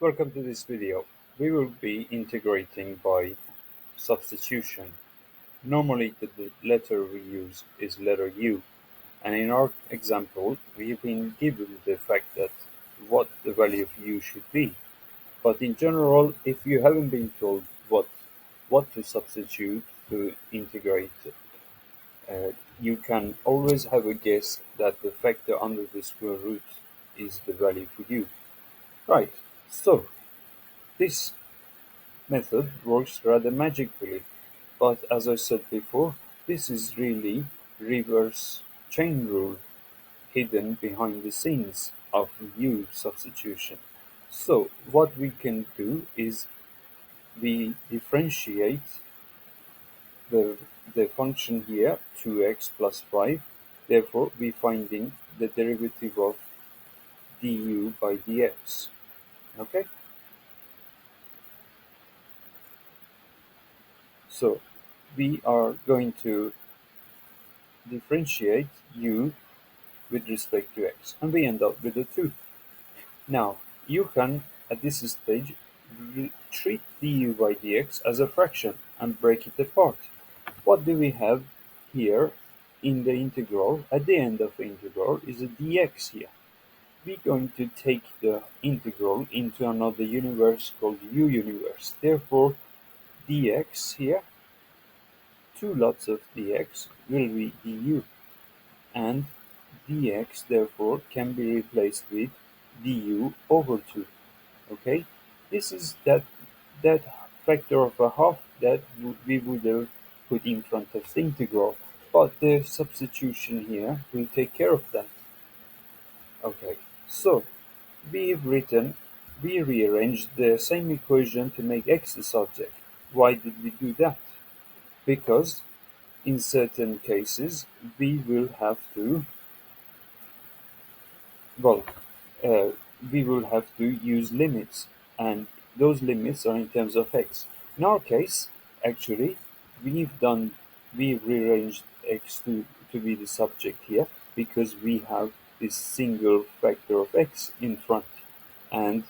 Welcome to this video. We will be integrating by substitution. Normally the letter we use is letter U, and in our example we've been given the fact that what the value of U should be. But in general, if you haven't been told what to substitute to integrate, you can always have a guess that the factor under the square root is the value for U. Right, so this method works rather magically, but as I said before, this is really reverse chain rule hidden behind the scenes of U substitution. So what we can do is we differentiate the, the function here 2x plus 5, therefore we finding the derivative of du by dx. Okay, so we are going to differentiate u with respect to x, and we end up with a 2. Now, you can, at this stage, treat du by dx as a fraction and break it apart. What do we have here in the integral? At the end of the integral is a dx here. We're going to take the integral into another universe called u universe. Therefore, dx here, two lots of dx will be du, and dx therefore can be replaced with du over 2. Okay, this is that factor of a half that we would have put in front of the integral, but the substitution here will take care of that. Okay, so we've written, we rearranged the same equation to make x the subject. Why did we do that? Because in certain cases we will have to, well, uh, we will have to use limits, and those limits are in terms of x. In our case, actually, we've rearranged x to be the subject here because we have this single factor of x in front, and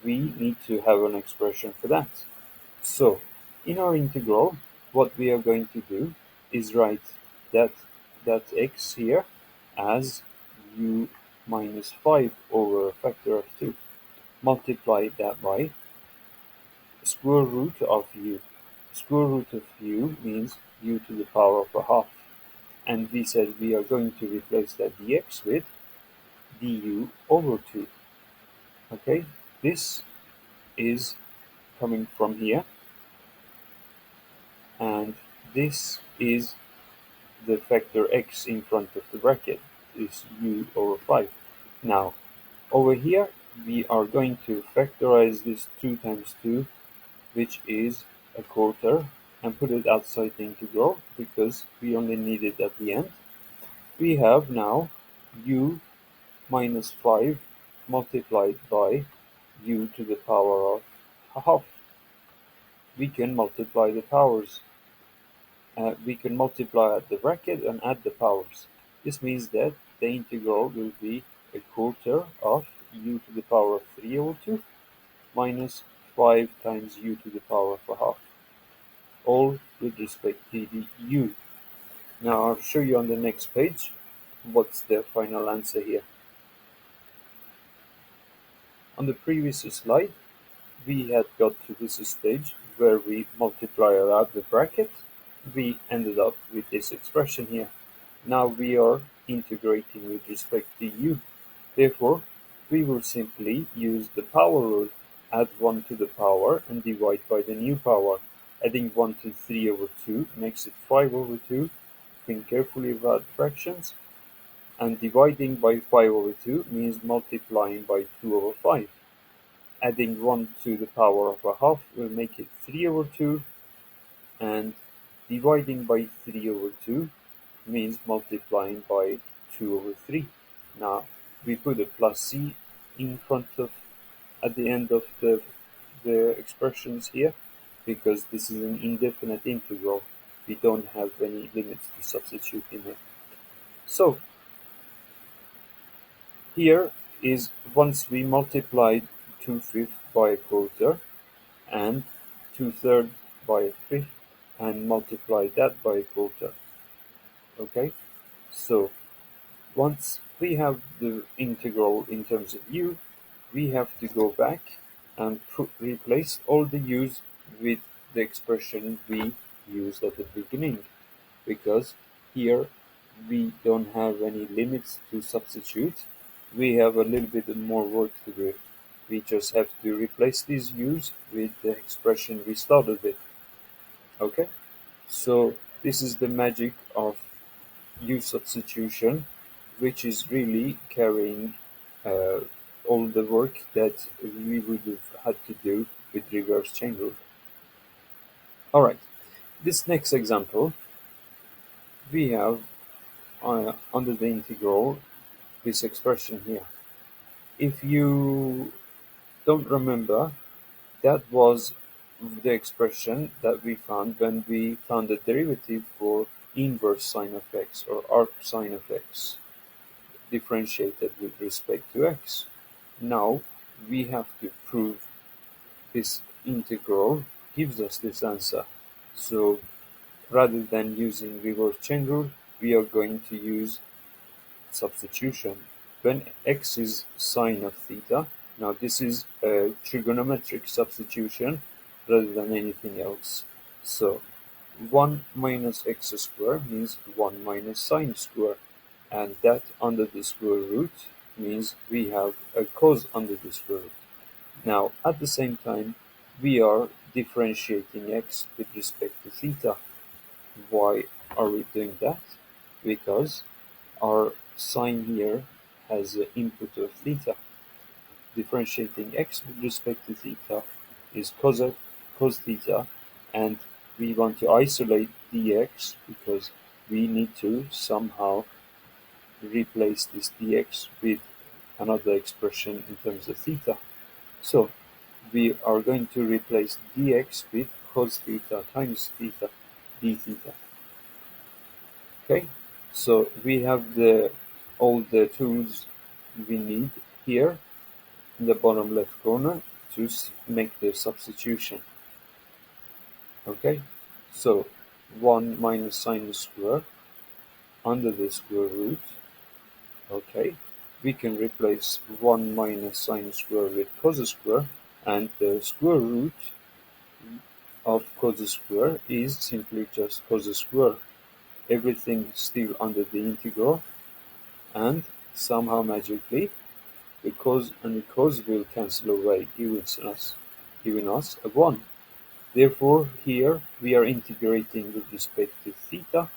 we need to have an expression for that. So, in our integral, what we are going to do is write that that x here as u minus 5 over a factor of 2. Multiply that by square root of u. Square root of u means u to the power of a half. And we said we are going to replace that dx with du over 2. Okay, this is coming from here, and this is the factor x in front of the bracket, is u over 5. Now, over here, we are going to factorize this 2 times 2, which is a quarter, and put it outside the integral because we only need it at the end. We have now u minus 5 multiplied by u to the power of half. We can multiply the powers. We can multiply at the bracket and add the powers. This means that the integral will be a quarter of u to the power of 3 over 2 minus 5 times u to the power of a half, all with respect to the u. Now I'll show you on the next page what's the final answer here. On the previous slide, we had got to this stage where we multiply out the bracket. We ended up with this expression here. Now we are integrating with respect to u. Therefore, we will simply use the power rule. Add 1 to the power and divide by the new power. Adding 1 to 3 over 2 makes it 5 over 2. Think carefully about fractions. And dividing by 5 over 2 means multiplying by 2 over 5. Adding 1 to the power of a half will make it 3 over 2. And dividing by 3 over 2 means multiplying by 2 over 3. Now, we put a plus c in front of, at the end of the expressions here, because this is an indefinite integral. We don't have any limits to substitute in it. So, here is, once we multiplied 2/5 by a quarter and 2/3 by a fifth and multiply that by a quarter. Okay, so once we have the integral in terms of u, we have to go back and replace all the u's with the expression we used at the beginning, because here we don't have any limits to substitute. We have a little bit more work to do. We just have to replace these u's with the expression we started with. Okay, so this is the magic of u substitution, which is really carrying uh, all the work that we would have had to do with reverse chain rule. Alright, this next example, we have under the integral this expression here. If you don't remember, that was the expression that we found when we found the derivative for inverse sine of x or arc sine of x differentiated with respect to x. Now we have to prove this integral gives us this answer. So rather than using reverse chain rule, we are going to use substitution. When x is sine of theta, now this is a trigonometric substitution rather than anything else. So 1 minus x squared means 1 minus sine squared, and that under the square root means we have a cos under the square root. Now at the same time we are differentiating x with respect to theta. Why are we doing that? Because our sign here has an input of theta. Differentiating x with respect to theta is cos theta, and we want to isolate dx because we need to somehow replace this dx with another expression in terms of theta. So we are going to replace dx with cos theta times theta d theta. Okay, so we have all the tools we need here in the bottom left corner to make the substitution. Okay, so 1 minus sine squared under the square root. Okay, we can replace 1 minus sine squared with cos squared, and the square root of cos squared is simply just cos squared. Everything still under the integral, and somehow magically the cos and the cos will cancel away, giving us a 1. Therefore, here we are integrating with respect to theta,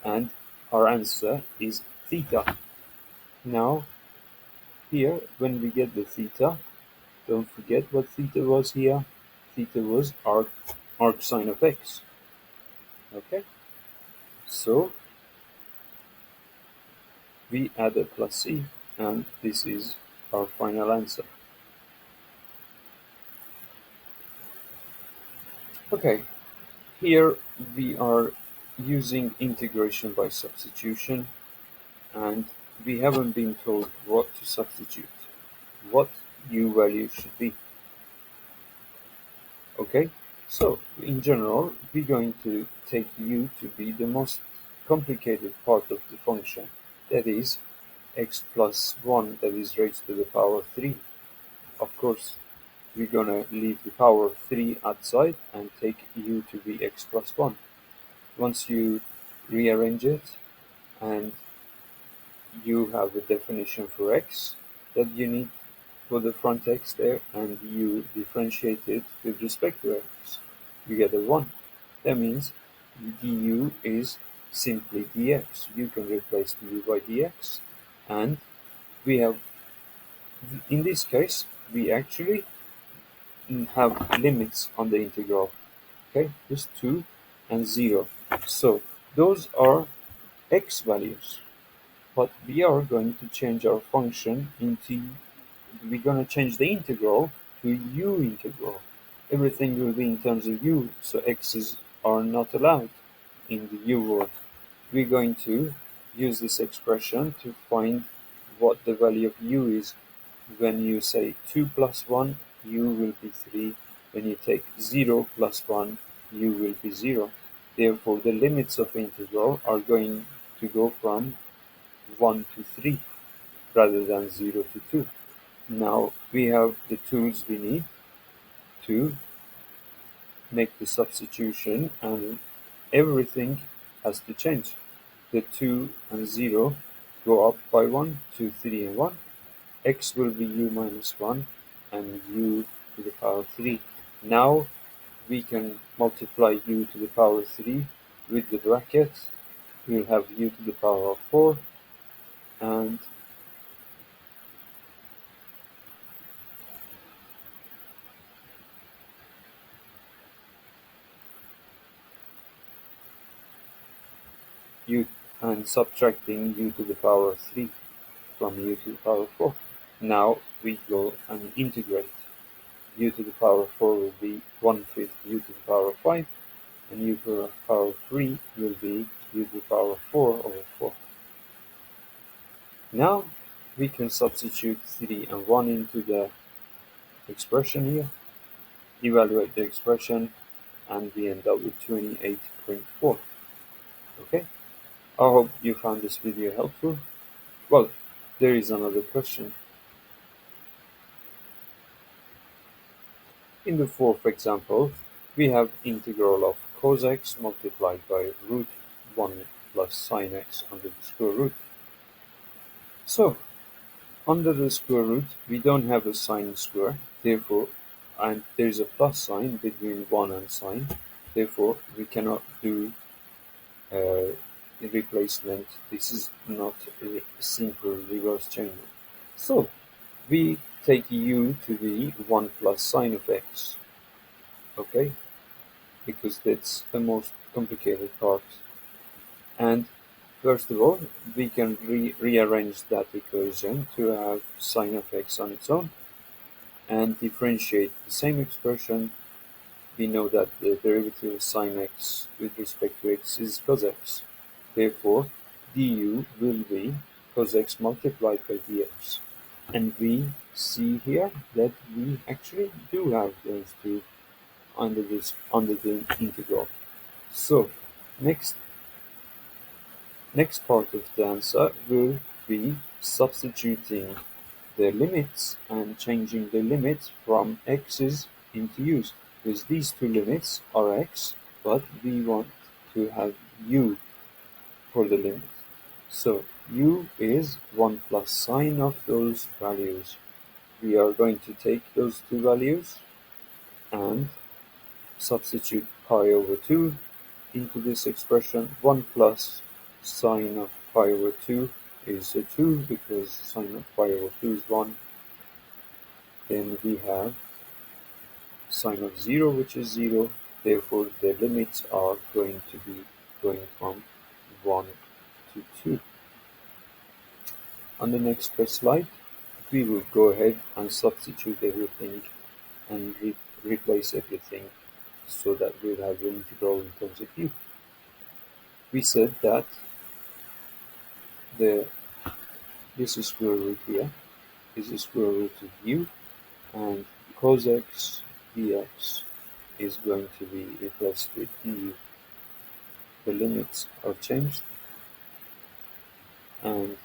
and our answer is theta. Now, here, when we get the theta, don't forget what theta was here. Theta was arc sine of x. Okay, so we add a plus c, and this is our final answer. Okay, here we are using integration by substitution, and we haven't been told what to substitute, what u value should be. Okay, so in general, we're going to take u to be the most complicated part of the function, that is x plus 1, that is raised to the power 3. Of course, we're gonna leave the power 3 outside and take u to be x plus 1. Once you rearrange it and you have a definition for x that you need for the front x there, and you differentiate it with respect to x, you get a 1. That means du is simply dx. You can replace du by dx, and we have, in this case, we actually have limits on the integral. Okay, just 2 and 0. So those are x values, but we are going to change our function into, we're going to change the integral to u integral. Everything will be in terms of u, so x's are not allowed in the u world. We're going to use this expression to find what the value of u is when you say 2 plus 1 u will be 3. When you take 0 plus 1, u will be 0. Therefore, the limits of integral are going to go from 1 to 3 rather than 0 to 2. Now we have the tools we need to make the substitution, and everything has to change. The 2 and 0 go up by 1, 2, 3 and 1. X will be u minus 1 and u to the power 3. Now we can multiply u to the power 3 with the bracket. We'll have u to the power of 4 and u and subtracting u to the power 3 from u to the power 4. Now we go and integrate. U to the power 4 will be 1/5 u to the power 5, and u to the power 3 will be u to the power 4 over 4. Now we can substitute 3 and 1 into the expression here, evaluate the expression, and we end up with 28.4. Okay, I hope you found this video helpful. Well, there is another question. In the fourth example, we have integral of cos x multiplied by root 1 plus sin x under the square root. So, under the square root, we don't have a sine square, therefore, and there is a plus sign between 1 and sine, therefore we cannot do a replacement. This is not a simple reverse chain rule. So, we take u to be 1 plus sine of x, okay, because that's the most complicated part. And first of all, we can rearrange that equation to have sine of x on its own and differentiate the same expression. We know that the derivative of sine x with respect to x is cos x. Therefore, du will be cos x multiplied by dx. And we see here that we actually do have those two under the integral. So next part of the answer will be substituting the limits and changing the limits from x's into u's, because these two limits are x, but we want to have u for the limit. So u is 1 plus sine of those values. We are going to take those two values and substitute pi over 2 into this expression. 1 plus sine of pi over 2 is a 2, because sine of pi over 2 is 1. Then we have sine of 0, which is 0. Therefore, the limits are going to be going from 1 to 2. On the next slide, we will go ahead and substitute everything and replace everything so that we'll have the integral in terms of u. We said that this is square root here is the square root of u, and cos x dx is going to be replaced with du. The limits are changed, and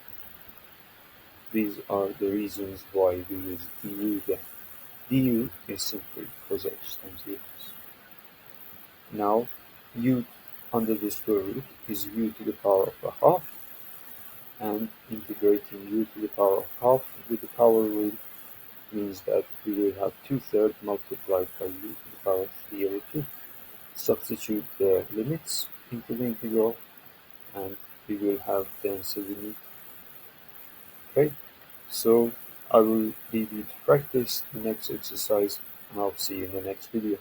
these are the reasons why we use du there. Du is simply cos x times dx. Now u under the square root is u to the power of a half, and integrating u to the power of half with the power rule means that we will have 2/3 multiplied by u to the power of 3 over 2. Substitute the limits into the integral, and we will have the answer we need. Okay, so I will leave you to practice the next exercise, and I'll see you in the next video.